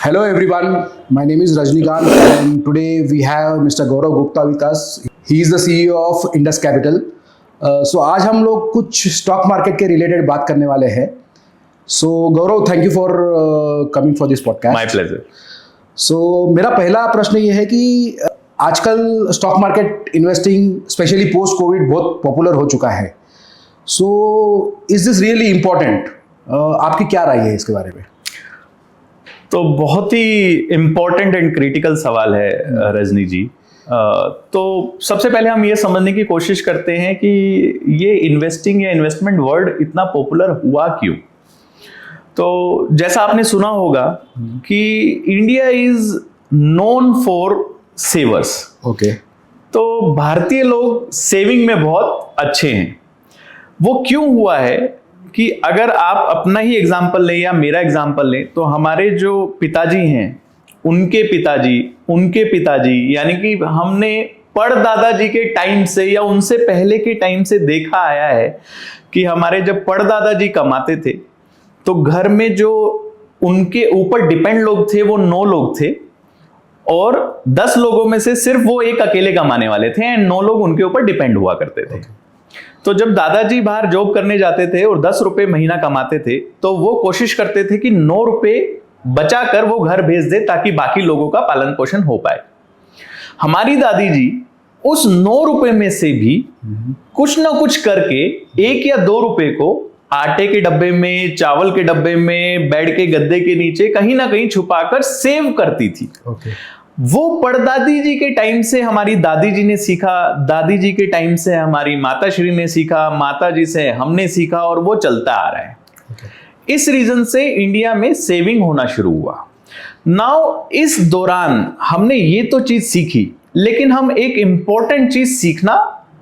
Hello everyone, my name is Rajnikant and today we have Mr. Gaurav Gupta with us. He is the CEO of Indus Capital. So आज हम लोग कुछ stock market के related बात करने वाले हैं. So Gaurav, thank you for coming for this podcast. My pleasure. So मेरा पहला प्रश्न ये है कि आजकल stock market investing specially post covid बहुत पॉपुलर हो चुका है. So is this really important? आपकी क्या राय है इसके बारे में? तो बहुत ही इम्पोर्टेंट एंड क्रिटिकल सवाल है रजनी जी. तो सबसे पहले हम ये समझने की कोशिश करते हैं कि ये इन्वेस्टिंग या इन्वेस्टमेंट वर्ड इतना पॉपुलर हुआ क्यों. तो जैसा आपने सुना होगा कि India is known for savers. Okay. तो भारतीय लोग सेविंग में बहुत अच्छे हैं. वो क्यों हुआ है कि अगर आप अपना ही एग्जाम्पल लें या मेरा एग्जाम्पल लें तो हमारे जो पिताजी हैं उनके पिताजी यानी कि हमने परदादाजी के टाइम से या उनसे पहले के टाइम से देखा आया है कि हमारे जब परदादाजी कमाते थे तो घर में जो उनके ऊपर डिपेंड लोग थे वो 9 लोग थे और 10 लोगों में से सिर्फ वो एक अकेले कमाने वाले थे एंड 9 लोग उनके ऊपर डिपेंड हुआ करते थे. तो जब दादाजी बाहर जॉब करने जाते थे और 10 रुपए महीना कमाते थे तो वो कोशिश करते थे कि 9 रुपए बचा कर वो घर भेज दे ताकि बाकी लोगों का पालन पोषण हो पाए. हमारी दादी जी उस 9 रुपए में से भी कुछ ना कुछ करके 1 या 2 रुपए को आटे के डब्बे में, चावल के डब्बे में, बेड के गद्दे के नीचे कहीं ना कहीं छुपाकर सेव करती थी. वो परदादी जी के टाइम से हमारी दादी जी ने सीखा, दादी जी के टाइम से हमारी माता श्री ने सीखा, माता जी से हमने सीखा और वो चलता आ रहा है. इस रीजन से इंडिया में सेविंग होना शुरू हुआ. नाउ इस दौरान हमने ये तो चीज सीखी लेकिन हम एक इंपॉर्टेंट चीज सीखना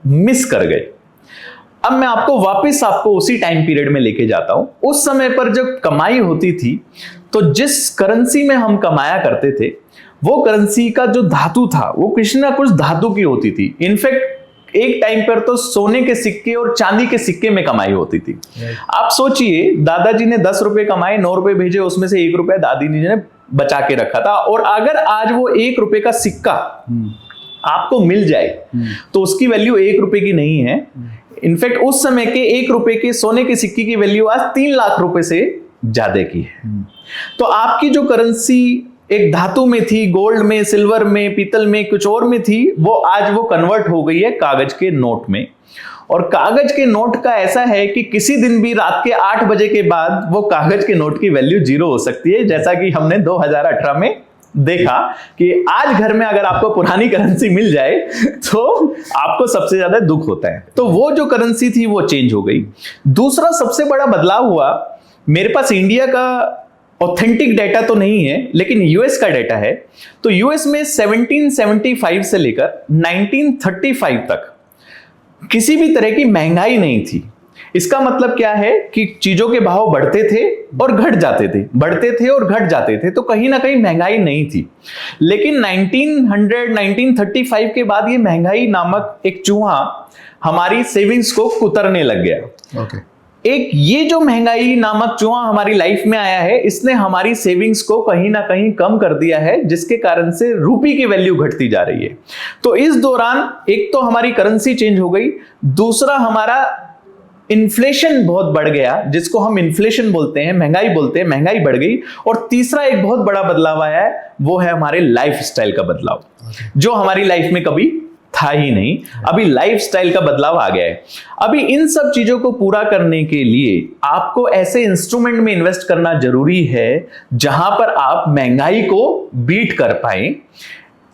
मिस कर गए. अब मैं आपको उसी टाइम पीरियड में लेके जाता हूं. उस समय पर जब कमाई होती थी तो जिस करेंसी में हम कमाया करते थे वो करेंसी का जो धातु था वो कुछ ना कुछ धातु की होती थी. इनफैक्ट एक टाइम पर तो सोने के सिक्के और चांदी के सिक्के में कमाई होती थी. आप सोचिए, दादाजी ने 10 रुपए कमाए, 9 रुपए भेजे, उसमें से 1 रुपया दादी जी ने बचा के रखा था. और अगर आज वो 1 रुपए का सिक्का आपको मिल जाए तो उसकी वैल्यू 1 रुपए की नहीं है. इनफैक्ट उस समय के 1 रुपए के सोने के सिक्के की वैल्यू आज 3 लाख रुपए से ज्यादा की है. तो आपकी जो करेंसी एक धातु में थी, गोल्ड में, सिल्वर में, पीतल में, कुछ और में थी, वो आज वो कन्वर्ट हो गई है कागज के नोट में. और कागज के नोट का ऐसा है कि किसी दिन भी रात के 8 बजे के बाद वो कागज के नोट की वैल्यू 0 हो सकती है. जैसा कि हमने 2018 में देखा कि आज घर में अगर आपको पुरानी करेंसी मिल जाए तो आपको सबसे ज्यादा दुख होता है. तो वो जो करेंसी थी वो चेंज हो गई. दूसरा सबसे बड़ा बदलाव हुआ, मेरे पास इंडिया का ऑथेंटिक डेटा तो नहीं है लेकिन यूएस का डेटा है. तो यूएस में 1775 से लेकर 1935 तक किसी भी तरह की महंगाई नहीं थी. इसका मतलब क्या है कि चीजों के भाव बढ़ते थे और घट जाते थे, बढ़ते थे और घट जाते थे. तो कहीं ना कहीं महंगाई नहीं थी. लेकिन 1935 के बाद ये महंगाई नामक एक चूहा हमारी सेविंग्स को कुतरने लग गया. एक ये जो महंगाई नामक चूहा हमारी लाइफ में आया है, इसने हमारी सेविंग्स को कहीं ना कहीं कम कर दिया है, जिसके कारण से रुपये की वैल्यू घटती जा रही है. तो इस दौरान एक तो हमारी करेंसी चेंज हो गई, दूसरा हमारा इन्फ्लेशन बहुत बढ़ गया, जिसको हम इन्फ्लेशन बोलते हैं, महंगाई बोलते हैं, महंगाई बढ़ गई. और तीसरा एक बहुत बड़ा बदलाव आया है, वो है हमारे लाइफस्टाइल का बदलाव, जो हमारी लाइफ में कभी था ही नहीं. अभी लाइफस्टाइल का बदलाव आ गया है. अभी इन सब चीजों को पूरा करने के लिए आपको ऐसे इंस्ट्रूमेंट में इन्वेस्ट करना जरूरी है जहां पर आप महंगाई को बीट कर पाए.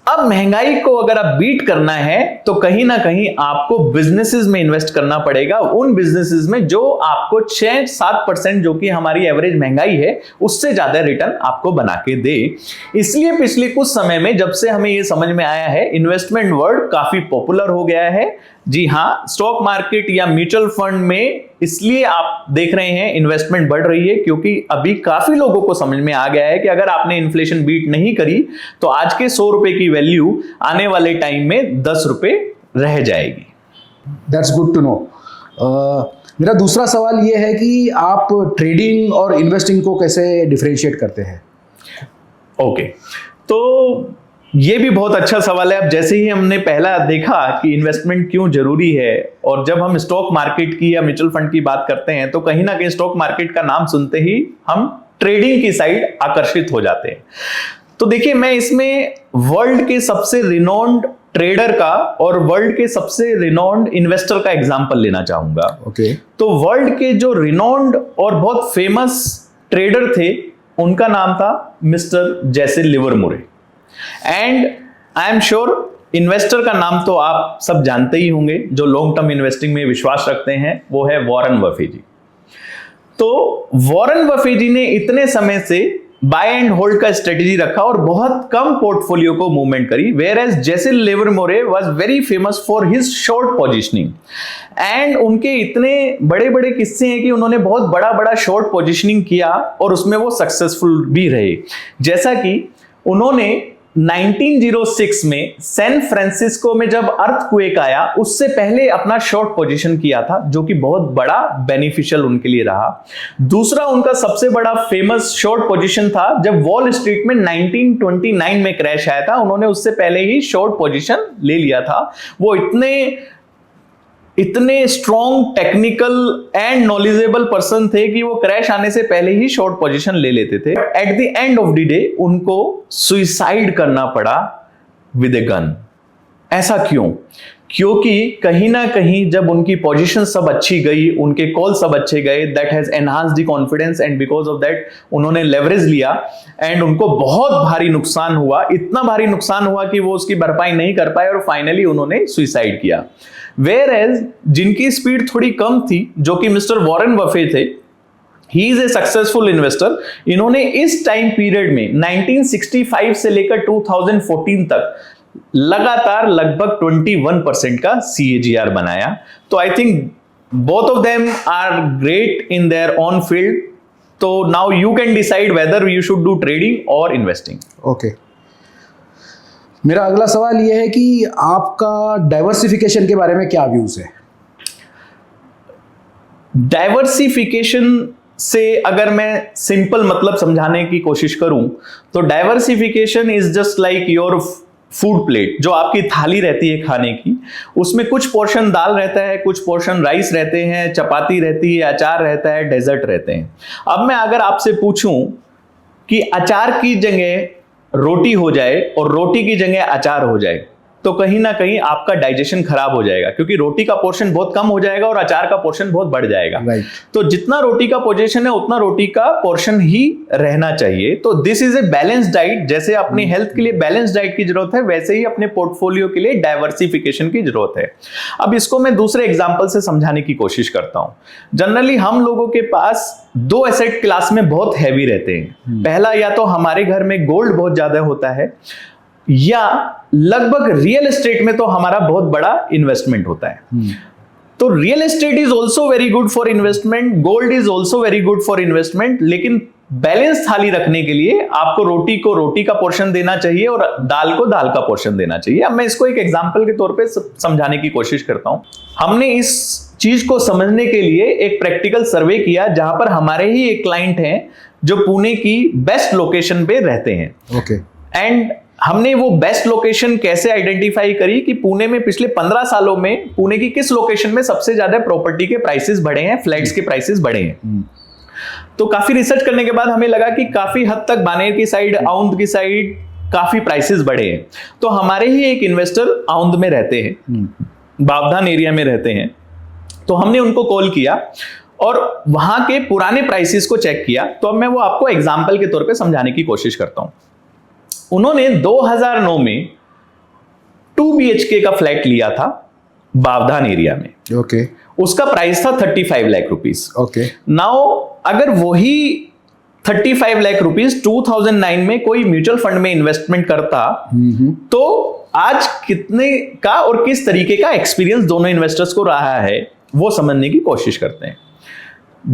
अब महंगाई को अगर आप बीट करना है तो कहीं ना कहीं आपको बिजनेसेस में इन्वेस्ट करना पड़ेगा. उन बिजनेसेस में जो आपको 6-7% जो कि हमारी एवरेज महंगाई है उससे ज्यादा रिटर्न आपको बना के दे. इसलिए पिछले कुछ समय में जब से हमें यह समझ में आया है, इन्वेस्टमेंट वर्ड काफी पॉपुलर हो गया है. जी हाँ, स्टॉक मार्केट या म्यूचुअल फंड में इसलिए आप देख रहे हैं इन्वेस्टमेंट बढ़ रही है क्योंकि अभी काफी लोगों को समझ में आ गया है कि अगर आपने इन्फ्लेशन बीट नहीं करी तो आज के 100 रुपए की वैल्यू आने वाले टाइम में 10 रुपए रह जाएगी. That's good to know. मेरा दूसरा सवाल ये है कि आप ट्रेडिंग और इन्वेस्टिंग को कैसे डिफरेंशिएट करते हैं? ओके, तो ये भी बहुत अच्छा सवाल है। अब जैसे ही हमने पहला देखा कि इन्वेस्टमेंट क्यों जरूरी है, और जब हम स्टॉक मार्केट की या म्यूचुअल फंड की बात करते हैं तो कहीं ना कहीं स्टॉक मार्केट का नाम सुनते ही हम ट्रेडिंग की साइड आकर्षित हो जाते हैं। तो देखिए, मैं इसमें वर्ल्ड के सबसे रिनोन्ड ट्रेडर का और वर्ल्ड के सबसे रिनोन्ड इन्वेस्टर का एग्जांपल लेना चाहूंगा। ओके। तो वर्ल्ड के जो रिनोन्ड और बहुत फेमस ट्रेडर थे, उनका नाम था मिस्टर जैसे Livermore. And I am sure investor का नाम तो आप सब जानते ही होंगे, जो लॉन्ग टर्म इन्वेस्टिंग में विश्वास रखते हैं, वो है वॉरेन बफेट जी। तो वॉरेन बफेट जी ने इतने समय से बाय एंड होल्ड का स्ट्रेटेजी रखा और बहुत कम पोर्टफोलियो को मूवमेंट करी, whereas Jesse Livermore was very famous for his short positioning. And उनके इतने बड़े बड़े किस्से हैं कि उन्होंने बहुत बड़ा बड़ा शॉर्ट पोजीशनिंग किया और उसमें वो सक्सेसफुल भी रहे। जैसा कि उन्होंने 1906 में सैन फ्रांसिस्को में जब अर्थक्वेक आया, उससे पहले अपना शॉर्ट पोजीशन किया था, जो कि बहुत बड़ा बेनिफिशियल उनके लिए रहा। दूसरा उनका सबसे बड़ा फेमस शॉर्ट पोजीशन था जब वॉल स्ट्रीट में 1929 में क्रैश आया था। उन्होंने उससे पहले ही शॉर्ट पोजीशन ले लिया था। वो इतने strong technical and knowledgeable person थे कि वो क्रैश आने से पहले ही शॉर्ट पोजीशन ले लेते थे। At the end of the day उनको सुइसाइड करना पड़ा विद ए गन। ऐसा क्यों? क्योंकि कहीं ना कहीं जब उनकी पोजीशन सब अच्छी गई, उनके कॉल सब अच्छे गए, that has enhanced the confidence, and because of that उन्होंने लेवरेज लिया एंड उनको बहुत भारी नुकसान हुआ। इतना भारी नुकसान हुआ कि वो उसकी भरपाई नहीं कर पाए और फाइनली उन्होंने सुइसाइड किया। वेयर एज जिनकी स्पीड थोड़ी कम थी, जो कि मिस्टर वॉरेन बफेट थे, he is a successful investor. इन्होंने इस टाइम पीरियड में 1965 से लेकर 2014 तक लगातार लगभग 21% का CAGR बनाया। तो I think both of them are great in their own field. तो now you can decide whether you should do trading और इन्वेस्टिंग। ओके, मेरा अगला सवाल यह है कि आपका डाइवर्सिफिकेशन के बारे में क्या व्यूज है? डाइवर्सिफिकेशन से अगर मैं सिंपल मतलब समझाने की कोशिश करूं तो diversification is just like your food plate. जो आपकी थाली रहती है खाने की, उसमें कुछ पोर्शन दाल रहता है, कुछ पोर्शन राइस रहते हैं, चपाती रहती है, अचार रहता है, डेजर्ट रहते हैं। अब मैं अगर आपसे पूछूं कि अचार की जगह रोटी हो जाए और रोटी की जगह अचार हो जाए, तो कहीं ना कहीं आपका डाइजेशन खराब हो जाएगा, क्योंकि रोटी का पोर्शन बहुत कम हो जाएगा और अचार का पोर्शन बहुत बढ़ जाएगा। Right. तो जितना रोटी का पोर्शन है उतना रोटी का पोर्शन ही रहना चाहिए। तो this is a balance diet. जैसे अपनी हेल्थ के लिए बैलेंस डाइट की जरूरत है, वैसे ही अपने पोर्टफोलियो के लिए डाइवर्सिफिकेशन की जरूरत है। अब इसको मैं दूसरे एग्जाम्पल से समझाने की कोशिश करता हूं। जनरली हम लोगों के पास दो एसेट क्लास में बहुत हैवी रहते हैं। पहला, या तो हमारे घर में गोल्ड बहुत ज्यादा होता है, या लगभग रियल एस्टेट में तो हमारा बहुत बड़ा इन्वेस्टमेंट होता है। तो real estate is also very good for investment, gold is also very good for investment, लेकिन बैलेंस थाली रखने के लिए आपको रोटी को रोटी का पोर्शन देना चाहिए और दाल को दाल का पोर्शन देना चाहिए। अब मैं इसको एक एग्जांपल के तौर पे समझाने की कोशिश करता हूं। हमने इस चीज को समझने के लिए एक प्रैक्टिकल सर्वे किया, जहां पर हमारे ही एक क्लाइंट हैं जो पुणे की बेस्ट लोकेशन पे रहते हैं। ओके। एंड हमने वो बेस्ट लोकेशन कैसे आइडेंटिफाई करी कि पुणे में पिछले 15 सालों में पुणे की किस लोकेशन में सबसे ज्यादा प्रॉपर्टी के प्राइसेस बढ़े हैं, फ्लैट्स के प्राइसेस बढ़े हैं। तो काफी रिसर्च करने के बाद हमें लगा कि काफी हद तक बानेर की साइड, औंध की साइड काफी प्राइसेस बढ़े हैं। तो हमारे ही एक इन्वेस्टर औंध में रहते हैं, बावधान एरिया में रहते हैं। तो हमने उनको कॉल किया और वहां के पुराने प्राइसेस को चेक किया। तो अब मैं वो आपको एग्जाम्पल के तौर पे समझाने की कोशिश करता हूं। उन्होंने 2009 में 2 BHK का फ्लैट लिया था बावधान एरिया में। ओके। उसका प्राइस था 35 लाख रुपीस। ओके। नाउ अगर वही 35 लाख रुपीस 2009 में कोई म्यूचुअल फंड में इन्वेस्टमेंट करता, तो आज कितने का और किस तरीके का एक्सपीरियंस दोनों इन्वेस्टर्स को रहा है, वो समझने की कोशिश करते हैं।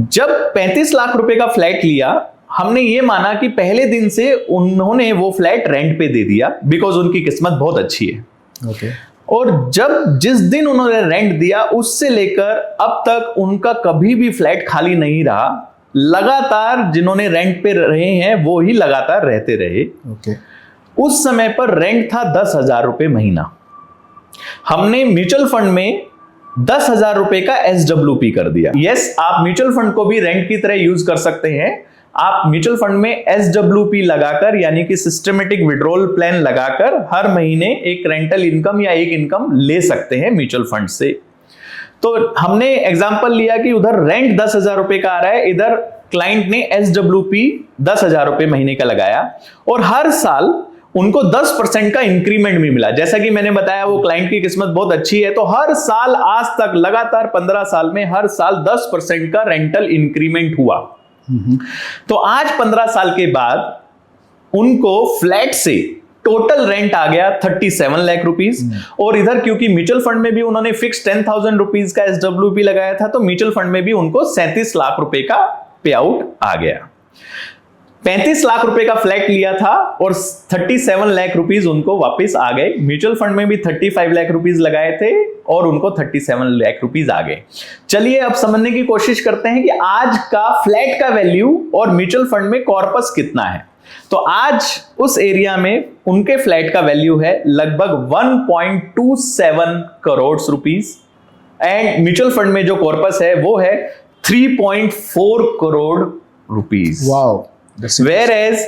जब 35 लाख रुपए का फ्लैट लिया, हमने ये माना कि पहले दिन से उन्होंने वो फ्लैट रेंट पे दे दिया, बिकॉज उनकी किस्मत बहुत अच्छी है। ओके। और जिस दिन उन्होंने रेंट दिया, उससे लेकर अब तक उनका कभी भी फ्लैट खाली नहीं रहा। लगातार जिन्होंने रेंट पे रहे हैं वो ही लगातार रहते रहे। ओके। उस समय पर रेंट था 10,000 रुपए महीना। हमने म्यूचुअल फंड में 10,000 रुपए का SWP कर दिया। यस, आप म्यूचुअल फंड को भी रेंट की तरह यूज कर सकते हैं। आप म्यूचुअल फंड में SWP लगाकर यानी कि सिस्टमेटिक विड्रॉल प्लान लगाकर हर महीने एक रेंटल इनकम या एक इनकम ले सकते हैं म्यूचुअल फंड से। तो हमने एग्जांपल लिया कि उधर रेंट 10,000 रुपए का आ रहा है, इधर क्लाइंट ने SWP 10,000 रुपए महीने का लगाया और हर साल उनको 10% का इंक्रीमेंट भी मिला। जैसा कि मैंने बताया वो क्लाइंट की किस्मत बहुत अच्छी है, तो हर साल आज तक लगातार 15 साल में हर साल 10% का रेंटल इंक्रीमेंट हुआ। तो आज 15 साल के बाद उनको फ्लैट से टोटल रेंट आ गया 37 लाख रुपीस। और इधर क्योंकि म्यूचुअल फंड में भी उन्होंने फिक्स 10,000 रुपीस का SWP लगाया था, तो म्यूचुअल फंड में भी उनको 37 लाख रुपए का पे आउट आ गया। 35 लाख रुपए का फ्लैट लिया था और 37 लाख रुपीस उनको वापस आ गए। म्यूचुअल फंड में भी 35 लाख रुपीस लगाए थे और उनको 37 लाख रुपीस आ गए। चलिए अब समझने की कोशिश करते हैं कि आज का फ्लैट का वैल्यू और म्यूचुअल फंड में कॉर्पस कितना है। तो आज उस एरिया में उनके फ्लैट का वैल्यू है लगभग 1.27 crore rupees and mutual fund में जो कॉर्पस है वो है 3.4 crore rupees. Wow. Whereas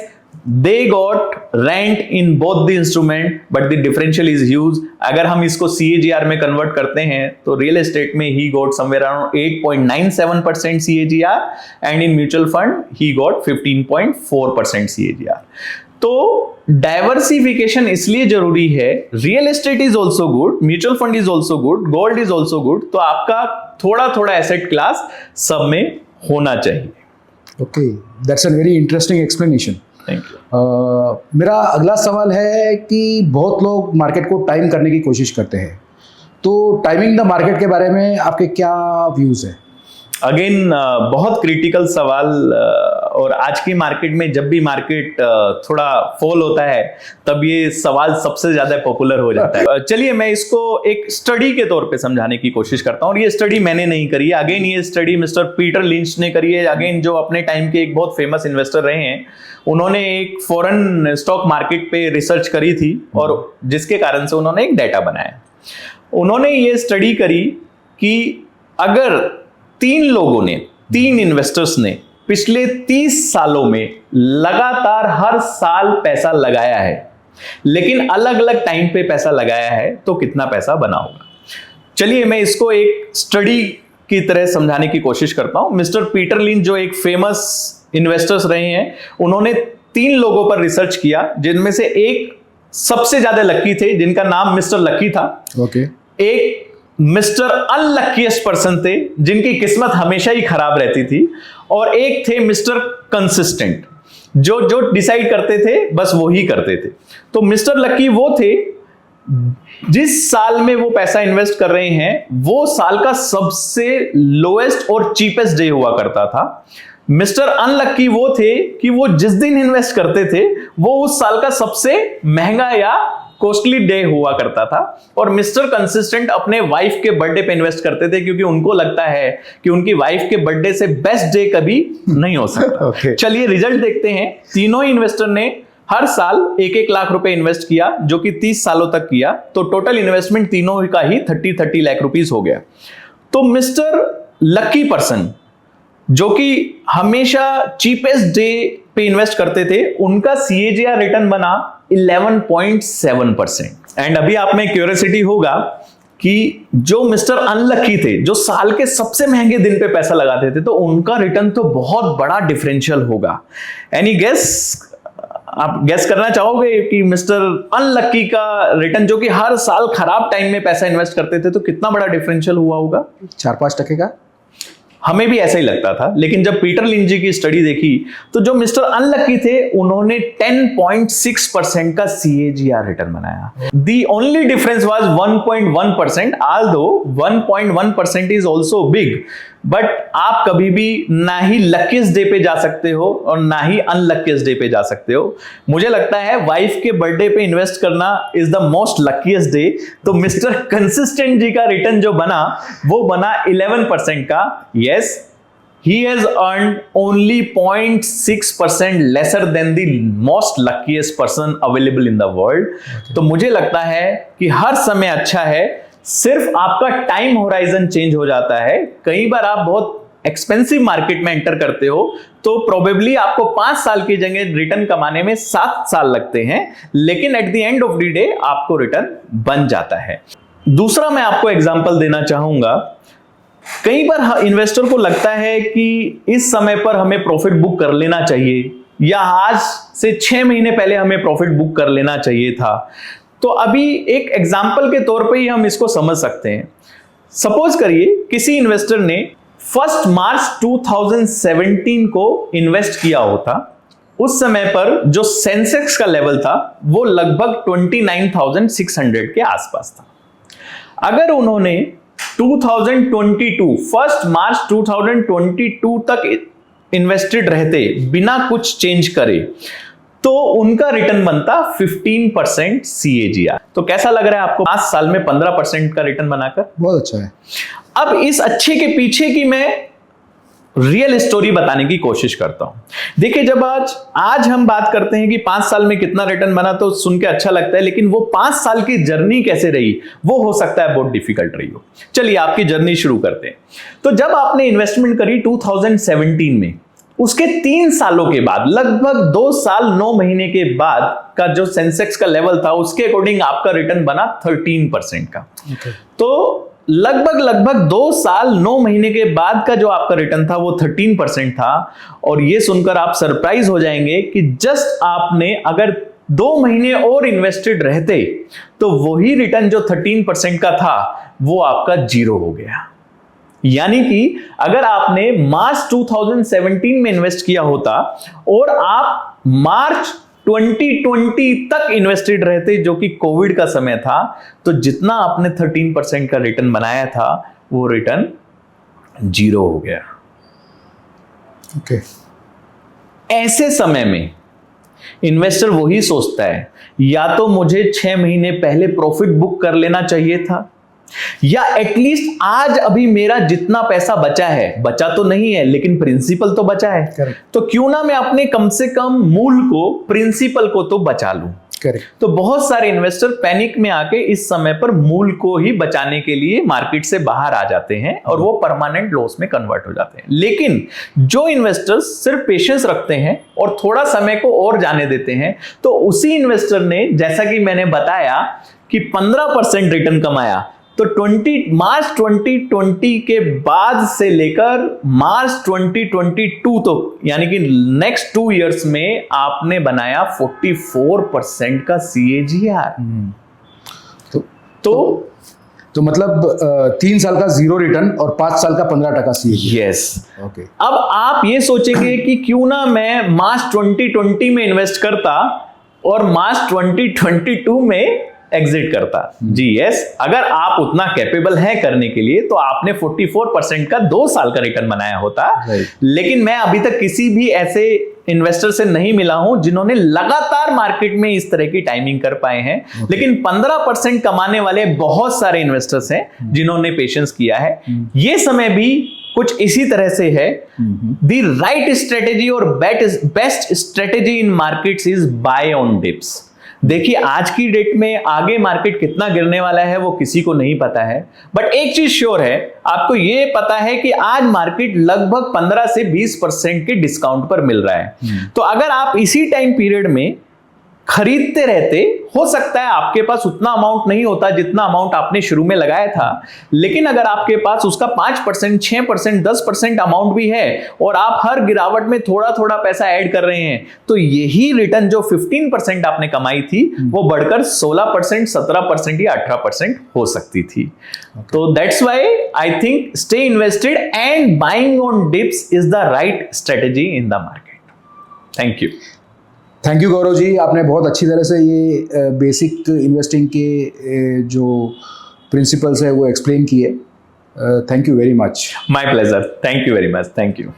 they got rent in both the instrument, but the differential is huge. अगर हम इसको CAGR में कन्वर्ट करते हैं तो रियल एस्टेट में he got somewhere around 8.97% CAGR and in mutual fund he got 15.4% CAGR. तो diversification इसलिए जरूरी है। Real estate is also good, mutual fund is also good, gold is also good, तो आपका थोड़ा थोड़ा एसेट क्लास सब में होना चाहिए। Okay, that's a very interesting explanation. Thank you. मेरा अगला सवाल है कि बहुत लोग मार्केट को टाइम करने की कोशिश करते हैं, तो टाइमिंग द मार्केट के बारे में आपके क्या व्यूज है? अगेन बहुत क्रिटिकल सवाल। और आज की मार्केट में जब भी मार्केट थोड़ा फॉल होता है तब ये सवाल सबसे ज्यादा पॉपुलर हो जाता है। चलिए मैं इसको एक स्टडी के तौर पे समझाने की कोशिश करता हूँ। और ये स्टडी मैंने नहीं करी है, अगेन ये स्टडी मिस्टर पीटर लिंच ने करी है। अगेन जो अपने टाइम के एक बहुत फेमस इन्वेस्टर रहे हैं, उन्होंने एक फॉरेन स्टॉक मार्केट पे रिसर्च करी थी और जिसके कारण से उन्होंने एक डाटा बनाया। उन्होंने ये स्टडी करी कि अगर 3 इन्वेस्टर्स ने पिछले 30 सालों में लगातार हर साल पैसा लगाया है, लेकिन अलग अलग टाइम पे पैसा लगाया है, तो कितना पैसा बना होगा। चलिए मैं इसको एक स्टडी की तरह समझाने की कोशिश करता हूं। मिस्टर पीटर लिंच जो एक फेमस इन्वेस्टर्स रहे हैं, उन्होंने 3 लोगों पर रिसर्च किया, जिनमें से एक सबसे ज्यादा लकी थे, जिनका नाम मिस्टर लकी था। ओके। एक मिस्टर अनलकीएस्ट पर्सन थे, जिनकी किस्मत हमेशा ही खराब रहती थी, और एक थे मिस्टर कंसिस्टेंट, जो डिसाइड करते थे बस वो ही करते थे। तो मिस्टर लकी वो थे जिस साल में वो पैसा इन्वेस्ट कर रहे हैं वो साल का सबसे लोएस्ट और चीपेस्ट डे हुआ करता था। मिस्टर अनलकी वो थे कि वो जिस दिन इन्वेस्ट करते थे वो उस साल का सबसे महंगा या कॉस्टली डे हुआ करता था। और मिस्टर कंसिस्टेंट अपने वाइफ के बर्थडे पे इन्वेस्ट करते थे, क्योंकि उनको लगता है कि उनकी वाइफ के बर्थडे से बेस्ट डे कभी नहीं हो सकता। Okay. चलिए रिजल्ट देखते हैं। तीनों इन्वेस्टर ने हर साल 1-1 लाख रुपए इन्वेस्ट किया, जो कि 30 सालों तक किया, तो टोटल इन्वेस्टमेंट तीनों का ही 30 लाख रुपीस हो गया। तो मिस्टर लकी पर्सन जो कि हमेशा चीपेस्ट डे पे इन्वेस्ट करते थे, उनका CAGR रिटर्न बना 11.7%। एंड अभी आप में क्यूरियोसिटी होगा कि जो मिस्टर अनलकी थे, जो साल के सबसे महंगे दिन पे पैसा लगाते थे, तो उनका रिटर्न तो बहुत बड़ा डिफरेंशियल होगा। Any guess? आप गेस करना चाहोगे कि मिस्टर अनलकी का रिटर्न, जो कि हर साल खराब टाइम में पैसा इन्वेस्ट करते थे, तो कितना बड़ा डिफरेंशियल हुआ होगा? 4-5% का। हमें भी ऐसा ही लगता था, लेकिन जब पीटर लिंच जी की स्टडी देखी तो जो मिस्टर अनलकी थे उन्होंने 10.6% का CAGR रिटर्न बनाया। The only difference was 1.1%, although 1.1% is also big, but आप कभी भी ना ही लकीस्ट डे पे जा सकते हो और ना ही अनलकीस्ट डे पे जा सकते हो। मुझे लगता है वाइफ के बर्थडे पे इन्वेस्ट करना is the most luckiest day. तो मिस्टर कंसिस्टेंट जी का रिटर्न जो बना वो बना 11% का। Yes, he has earned only 0.6% lesser than the most luckiest person available in the world. तो मुझे लगता है कि हर समय अच्छा है, सिर्फ आपका टाइम होराइजन चेंज हो जाता है। कई बार आप बहुत एक्सपेंसिव मार्केट में एंटर करते हो तो प्रोबेबली आपको 5 साल की जगह रिटर्न कमाने में 7 साल लगते हैं, लेकिन at the end of the day आपको रिटर्न बन जाता है। दूसरा मैं आपको एग्जांपल देना चाहूंगा। कई बार इन्वेस्टर को लगता है कि इस समय पर हमें प्रॉफिट बुक कर लेना चाहिए, या आज से 6 महीने पहले हमें प्रॉफिट बुक कर लेना चाहिए था। तो अभी एक एग्जांपल के तौर पे ही हम इसको समझ सकते हैं। सपोज करिए किसी इन्वेस्टर ने 1 मार्च 2017 को इन्वेस्ट किया होता। उस समय पर जो सेंसेक्स का लेवल था वो लगभग 29,600 के आसपास था। अगर उन्होंने 1 मार्च 2022 तक इन्वेस्टेड रहते बिना कुछ चेंज करे, तो उनका रिटर्न बनता 15% CAGR। तो कैसा लग रहा है आपको 5 साल में 15% का रिटर्न बनाकर? बहुत अच्छा है। अब इस अच्छे के पीछे की मैं रियल स्टोरी बताने की कोशिश करता हूं। देखिए, जब आज हम बात करते हैं कि 5 साल में कितना रिटर्न बना तो सुन के अच्छा लगता है, लेकिन वो 5 साल की जर्नी कैसे रही वो हो सकता है बहुत डिफिकल्ट रही हो। चलिए आपकी जर्नी शुरू करते हैं। तो जब आपने इन्वेस्टमेंट करी 2017 में, उसके 3 सालों के बाद, लगभग 2 साल 9 महीने के बाद का जो सेंसेक्स का लेवल था उसके अकॉर्डिंग आपका रिटर्न बना 13% का। तो लगभग 2 साल 9 महीने के बाद का जो आपका रिटर्न था वो 13% था। और ये सुनकर आप सरप्राइज हो जाएंगे कि जस्ट आपने अगर 2 महीने और इन्वेस्टेड रहते तो वही रिटर्न जो 13% का था वो आपका 0 हो गया। यानी कि अगर आपने मार्च 2017 में इन्वेस्ट किया होता और आप मार्च 2020 तक इन्वेस्टेड रहते, जो कि कोविड का समय था, तो जितना आपने 13% का रिटर्न बनाया था वो रिटर्न 0 हो गया। ओके। ऐसे समय में इन्वेस्टर वही सोचता है, या तो मुझे 6 महीने पहले प्रॉफिट बुक कर लेना चाहिए था, या एटलीस्ट आज अभी मेरा जितना पैसा बचा है, बचा तो नहीं है लेकिन प्रिंसिपल तो बचा है, Correct. तो क्यों ना मैं अपने कम से कम मूल को, प्रिंसिपल को तो बचा लूं। करेक्ट। तो बहुत सारे इन्वेस्टर पैनिक में आके इस समय पर मूल को ही बचाने के लिए मार्केट से बाहर आ जाते हैं और वो परमानेंट लॉस में कन्वर्ट हो जाते हैं। लेकिन जो इन्वेस्टर्स सिर्फ पेशेंस रखते हैं और थोड़ा समय को और जाने देते हैं, तो उसी इन्वेस्टर ने, जैसा कि मैंने बताया कि 15% रिटर्न कमाया, तो मार्च 2020 के बाद से लेकर मार्च 2022 तक, यानी कि नेक्स्ट 2 इयर्स में आपने बनाया 44% का CAGR। तो मतलब 3 साल का 0 रिटर्न और 5 साल का 15% CAGR। यस। ओके। अब आप ये सोचेंगे कि क्यों ना मैं मार्च 2020 में इन्वेस्ट करता और मार्च 2022 में एग्जिट करता। जी यस, अगर आप उतना कैपेबल हैं करने के लिए तो आपने 44% का 2 साल का रिटर्न बनाया होता। लेकिन मैं अभी तक किसी भी ऐसे इन्वेस्टर से नहीं मिला हूं जिन्होंने लगातार मार्केट में इस तरह की टाइमिंग कर पाए हैं। लेकिन 15% कमाने वाले बहुत सारे इन्वेस्टर्स हैं जिन्होंने पेशेंस किया है। ये समय भी कुछ इसी तरह से है। द राइट स्ट्रेटेजी और best strategy in markets is by on dips. देखिए, आज की डेट में आगे मार्केट कितना गिरने वाला है वो किसी को नहीं पता है, बट एक चीज श्योर है, आपको ये पता है कि आज मार्केट लगभग 15 से 20% के डिस्काउंट पर मिल रहा है। तो अगर आप इसी टाइम पीरियड में खरीदते रहते, हो सकता है आपके पास उतना अमाउंट नहीं होता जितना अमाउंट आपने शुरू में लगाया था, लेकिन अगर आपके पास उसका 5%, 6%, 10% अमाउंट भी है और आप हर गिरावट में थोड़ा थोड़ा पैसा ऐड कर रहे हैं, तो यही रिटर्न जो 15% आपने कमाई थी वो बढ़कर 16%, 17% या 18% हो सकती थी। तो that's why I think stay invested and buying on dips is the right strategy in the market. Thank you. Thank you Gaurav ji, आपने बहुत अच्छी तरह से ये बेसिक इन्वेस्टिंग के जो प्रिंसिपल्स है वो एक्सप्लेन किए। Thank you very much. My pleasure. Thank you very much. Thank you.